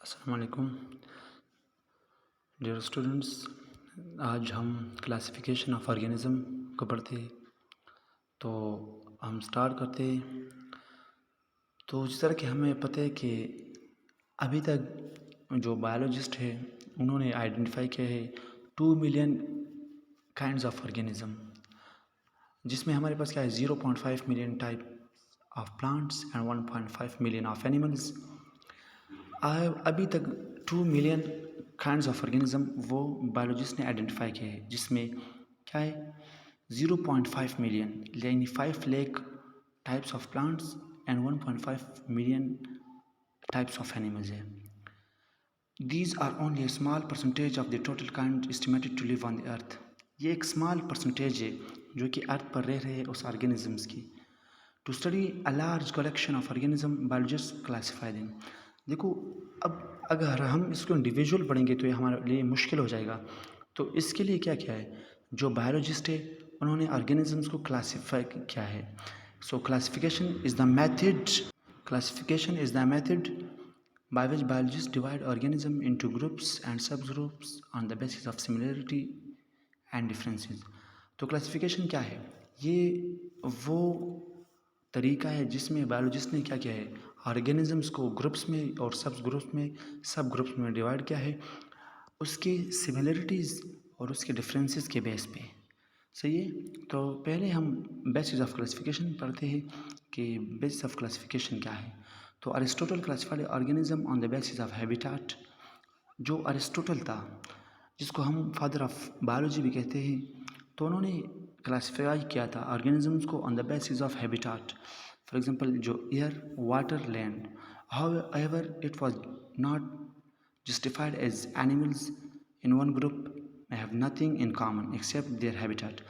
अस्सलाम वालेकुम dear students. आज हम क्लासिफिकेशन ऑफ ऑर्गेनिज्म को पढ़ते हैं। तो हम स्टार्ट करते हैं। तो जिस तरह कि हमें पता है कि अभी तक जो बायोलॉजिस्ट है उन्होंने आइडेंटिफाई किया है 2 मिलियन काइंड्स ऑफ ऑर्गेनिज्म, जिसमें हमारे पास क्या है 0.5 million type of plants and 1.5 million of animals. अभी तक 2 मिलियन काइंड्स ऑफ ऑर्गेनिज्म वो बायोलॉजिस्ट ने आइडेंटिफाई किए हैं, जिसमें क्या है 0.5 मिलियन यानी 5 lakh types of plants and 1.5 million types of animals है। These are only a small percentage of the total kind estimated to live on the earth। ये एक स्मॉल परसेंटेज है जो कि अर्थ पर रह रहे हैं उस ऑर्गेनिजम्स की। To study a large collection of organism biologist classify them. देखो, अब अगर हम इसको इंडिविजुअल पढ़ेंगे तो ये हमारे लिए मुश्किल हो जाएगा। तो इसके लिए क्या क्या है, जो बायोलॉजिस्ट है उन्होंने ऑर्गेनिजम्स को क्लासीफाई किया है। सो classification is the method by which biologists divide organism into groups and subgroups on the basis of similarity and differences। तो क्लासिफिकेशन क्या है? ये वो तरीका है जिसमें बायोलॉजिस्ट ने क्या किया है, ऑर्गेनिजम्स को ग्रुप्स में और सब ग्रुप्स में डिवाइड किया है उसकी सिमिलरिटीज़ और उसके डिफरेंसेस के बेस पे। सही है। तो पहले हम बेसिस ऑफ क्लासिफिकेशन पढ़ते हैं कि बेसिस ऑफ क्लासिफिकेशन क्या है। तो Aristotle classified organism on the basis of habitat. जो अरिस्टोटल था, जिसको हम फादर ऑफ बायोलॉजी भी कहते हैं, तो उन्होंने क्लासिफाई किया था ऑर्गेनिजम्स को on the basis of habitat. For example जो air, water, land. However it was not justified as animals in one group may have nothing in common except their habitat।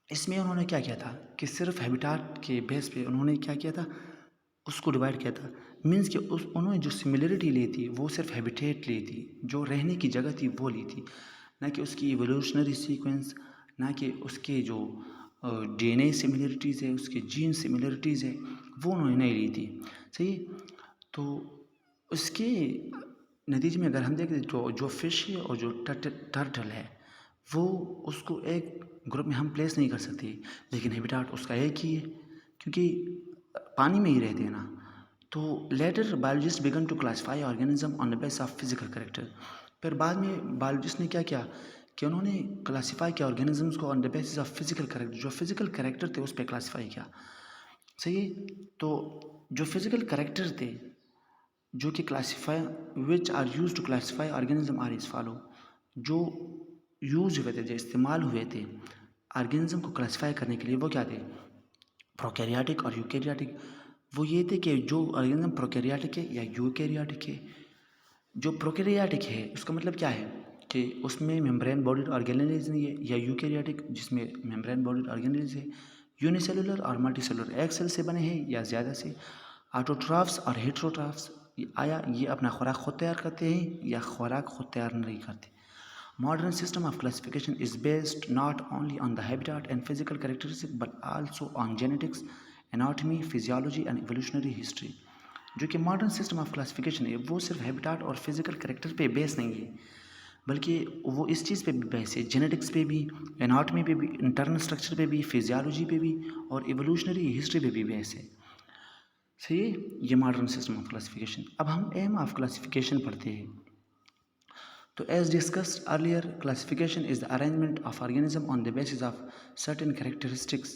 इसमें उन्होंने क्या किया था कि सिर्फ हैबिटाट के बेस पे उन्होंने क्या किया था, उसको डिवाइड किया था। मीन्स कि उन्होंने जो सिमिलरिटी ली थी वो सिर्फ हैबिटेट ली थी, जो रहने की जगह थी वो ली थी, ना कि उसकी इवोल्यूशनरी सीक्वेंस, ना कि उसके जो डीएनए सिमिलरिटीज़ है, उसके जीन सिमिलरिटीज़ है, वो उन्होंने नहीं ली थी। सही। तो उसके नतीजे में अगर हम देखें जो फिश है और जो टर्टल है वो उसको एक ग्रुप में हम प्लेस नहीं कर सकते, लेकिन हैबिटाट उसका एक ही है क्योंकि पानी में ही रहते हैं ना। तो later biologist began to classify organism on the basis of physical character. फिर बाद में बायोलॉजिस्ट ने क्या किया कि उन्होंने क्लासीफाई किया ऑर्गेनिजम्स को on the basis of physical character. जो फिजिकल कैरेक्टर थे उस पर क्लासीफाई किया। सही है। तो जो फिजिकल कैरेक्टर थे जो कि classify which are use to classify organism are is follow. जो यूज हुए थे, जो इस्तेमाल हुए थे ऑर्गेनिज्म को क्लासीफाई करने के लिए, वो क्या थे, प्रोकैरियोटिक और यूकैरियोटिक। वो ये थे कि जो ऑर्गेनिज्म प्रोकैरियोटिक है या यूकैरियोटिक है। जो प्रोकैरियोटिक है उसका मतलब क्या है कि उसमें मेम्ब्रेन बॉडीड ऑर्गेनेल्स नहीं है, या यूकैरियोटिक जिसमें मेम्ब्रेन बॉडीड ऑर्गेनेल्स है, यूनिसेलुलर और मल्टीसेलुलर, एक सेल से बने हैं या ज़्यादा से, ऑटोट्रॉफ्स और हेटेरोट्रॉफ्स, आया ये अपना खुराक खुद तैयार करते हैं या खुराक खुद तैयार नहीं करते। Modern system of classification is based not only on the habitat and physical characteristics but also on genetics, anatomy, physiology and evolutionary history। जो कि मॉडर्न सिस्टम ऑफ क्लासिफिकेशन है वो सिर्फ हैबिटाट और फिजिकल कैरेक्टर पे बेस नहीं है, बल्कि वो इस चीज़ पे भी बेस है, जेनेटिक्स पे भी, एनाटॉमी पे भी, इंटरनल स्ट्रक्चर पे भी, फिजियोलॉजी पे भी और इवोल्यूशनरी हिस्ट्री पे भी बेस है। सही है। ये मॉडर्न सिस्टम ऑफ क्लासिफिकेशन। अब हम एम ऑफ क्लासिफिकेशन पढ़ते हैं। तो as discussed earlier, classification is the arrangement of organism on the basis of certain characteristics.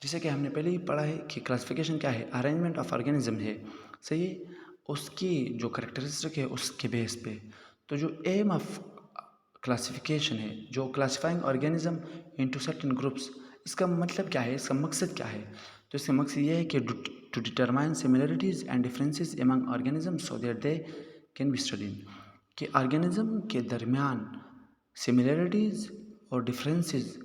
जैसे कि हमने पहले ही पढ़ा है कि क्लासिफिकेशन क्या है, अरेंजमेंट ऑफ ऑर्गेनिज्म है। सही है। उसकी जो करेक्टरिस्टिक है उसके बेस पे। तो जो एम ऑफ क्लासिफिकेशन है, जो classifying organism into certain groups, इसका मतलब क्या है, इसका मकसद क्या है। तो इसका मकसद ये है कि to determine similarities and differences among organism so that they can be studied. कि ऑर्गेनिज्म के दरमियान सिमिलरिटीज़ और डिफरेंसेस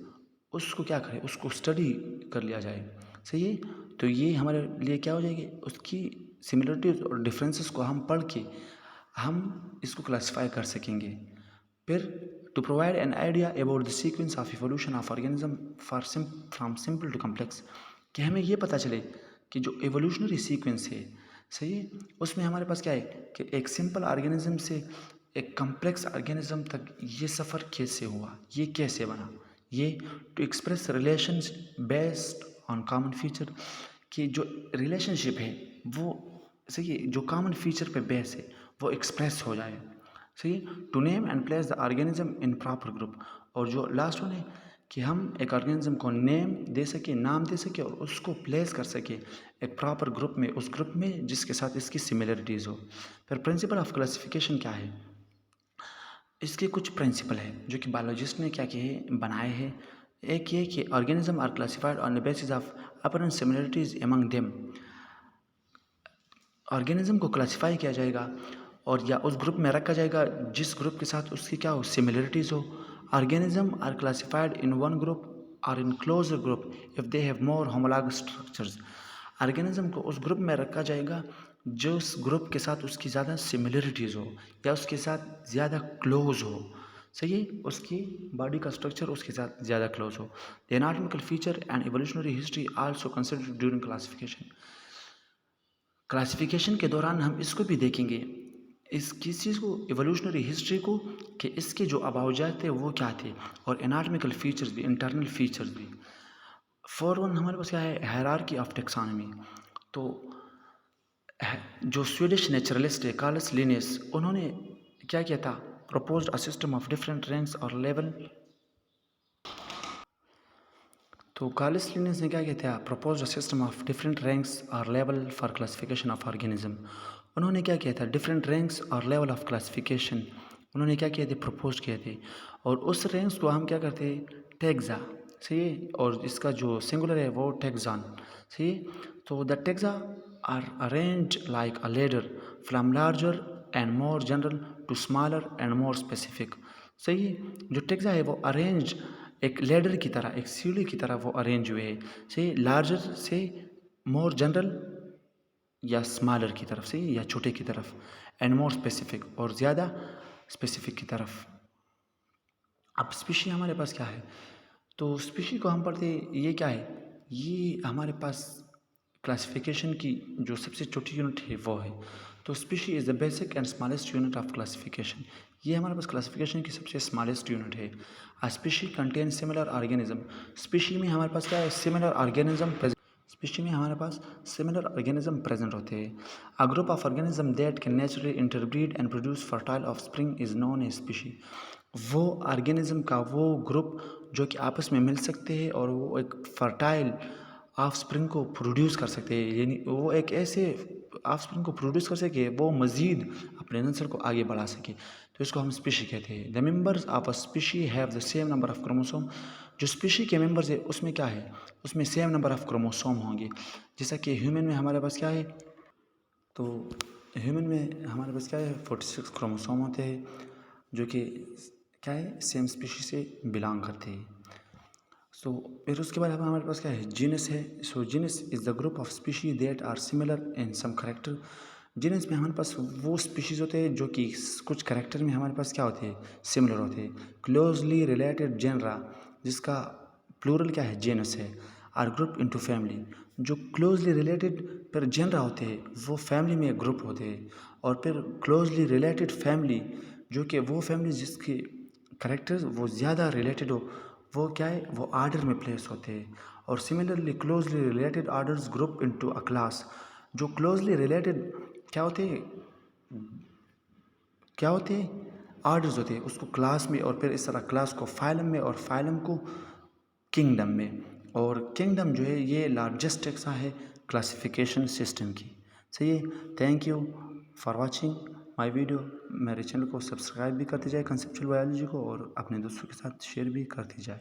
उसको क्या करें, उसको स्टडी कर लिया जाए। सही है। तो ये हमारे लिए क्या हो जाएगी, उसकी सिमिलरिटीज़ और डिफरेंसेस को हम पढ़ के हम इसको क्लासीफाई कर सकेंगे। फिर to provide an idea about the sequence of evolution of organism from simple to complex. कि हमें ये पता चले कि जो एवोल्यूशनरी सीक्वेंस है, सही है। उसमें हमारे पास क्या है कि एक सिंपल ऑर्गेनिज्म से एक कॉम्प्लेक्स ऑर्गेनिज्म तक ये सफ़र कैसे हुआ, ये कैसे बना, ये to express relations based on common feature, कि जो रिलेशनशिप है वो सही है, जो कॉमन फीचर पे बेस है वो एक्सप्रेस हो जाए। सही है। To name and place the organism in proper group, और जो लास्ट वन है कि हम एक ऑर्गेनिज्म को नेम दे सके, नाम दे सके, और उसको प्लेस कर सके एक प्रॉपर ग्रुप में, उस ग्रुप में जिसके साथ इसकी सिमिलरिटीज़ हो। फिर प्रिंसिपल ऑफ क्लासिफिकेशन क्या है, इसके कुछ प्रिंसिपल है जो कि बायोलॉजिस्ट ने क्या किए बनाए हैं। एक ये कि organism are classified on the basis of apparent similarities among them, organism को क्लासिफाई किया जाएगा और या उस ग्रुप में रखा जाएगा जिस ग्रुप के साथ उसकी क्या हो, सिमिलरिटीज़ हो। Organism are classified in one group और in closer group if they have more homologous structures, organism को उस ग्रुप में रखा जाएगा जो उस ग्रुप के साथ उसकी ज़्यादा सिमिलरिटीज़ हो या उसके साथ ज़्यादा क्लोज हो। सही है, उसकी बॉडी का स्ट्रक्चर उसके साथ ज़्यादा क्लोज हो। The anatomical feature and evolutionary history also considered during classification, classification के दौरान हम इसको भी देखेंगे, इस किस चीज़ को, एवोल्यूशनरी हिस्ट्री को, कि इसके जो अबावजात थे वो क्या थे, और एनाटॉमिकल फीचर्स भी, इंटरनल फीचर्स भी। फोर वन हमारे पास क्या है, हायरार्की ऑफ टेक्सोनॉमी। तो जो स्वीडिश नेचुरलिस्ट है कार्लस लिनियस, उन्होंने क्या किया था, proposed a system of different ranks और लेवल। तो कार्लस लिनियस ने क्या किया था, proposed a system of different ranks और level for classification of organism. उन्होंने क्या किया था, डिफरेंट रैंक्स और लेवल ऑफ क्लासिफिकेशन उन्होंने क्या किए थे, प्रपोज किए थे। और उस रैंक्स को हम क्या करते हैं, टैक्सा। सही है, और इसका जो सिंगुलर है वो टैक्सान। सही है। तो the taxa are arrange like a ladder from larger and more general to smaller and more specific. सही है, जो टैक्सा है वो अरेंज एक लेडर की तरह, एक सीढ़ी की तरह वो अरेंज हुए हैं। सही, लार्जर से मोर जनरल या स्मॉलर की तरफ से या छोटे की तरफ, एंड मोर स्पेसिफिक और ज़्यादा स्पेसिफिक की तरफ। अब स्पीशी हमारे पास क्या है, तो स्पीशी को हम पढ़ते ये क्या है, ये हमारे पास क्लासिफिकेशन की जो सबसे छोटी यूनिट है वो है। तो species is the basic and smallest unit of classification, ये हमारे पास क्लासिफिकेशन की सबसे स्मॉलेस्ट यूनिट है। A species contain similar organism, species में हमारे पास क्या है, सिमिलर ऑर्गेनिज्म, स्पीशी में हमारे पास सिमिलर ऑर्गेनिज्म प्रेजेंट होते हैं। A group of organism that can naturally interbreed and produce fertile of spring is known A species, वो ऑर्गेनिज्म का वो ग्रुप जो कि आपस में मिल सकते हैं और वो एक फर्टाइल ऑफस्प्रिंग को प्रोड्यूस कर सकते हैं, यानी वो एक ऐसे ऑफस्प्रिंग को प्रोड्यूस कर सके वो मज़ीद अपने नस्ल को आगे बढ़ा सके, तो इसको हम स्पीशी कहते हैं। The members of a species have the same number of chromosome, जो स्पीशी के मेंबर्स है उसमें क्या है, उसमें सेम नंबर ऑफ क्रोमोसोम होंगे। जैसा कि ह्यूमन में हमारे पास क्या है, तो ह्यूमन में हमारे पास क्या है, 46 क्रोमोसोम होते हैं जो कि क्या है, सेम स्पीशी से बिलोंग करते हैं। सो फिर उसके बाद हमारे पास क्या है, जीनस है। So genus is the group of species that are similar in some character, genus में हमारे पास वो स्पीशीज़ होते हैं जो कि कुछ करेक्टर में हमारे पास क्या होते हैं, सिमिलर होते हैं। क्लोजली रिलेटेड जेनरा, जिसका प्लूरल क्या है, जेनस है। आर ग्रुप इनटू फैमिली, जो क्लोजली रिलेटेड पर जेनरा होते हैं वो फैमिली में ग्रुप होते हैं। और फिर क्लोजली रिलेटेड फैमिली, जो कि वो फैमिली जिसकी करेक्टर्स वो ज़्यादा रिलेटेड हो, वो क्या है, वो आर्डर में प्लेस होते हैं। और similarly closely related orders group into a class, जो क्लोजली रिलेटेड क्या होते हैं, क्या होते हैं, आर्डर्स होते हैं, उसको क्लास में, और फिर इस तरह क्लास को फाइलम में, और फाइलम को किंगडम में। और किंगडम जो है ये लार्जेस्ट टेक्सा है क्लासिफिकेशन सिस्टम की। सही है। Thank you for watching my video. मेरे चैनल को सब्सक्राइब भी करते जाए कंसेप्चुअल बायोलॉजी को, और अपने दोस्तों के साथ शेयर भी करते जाए।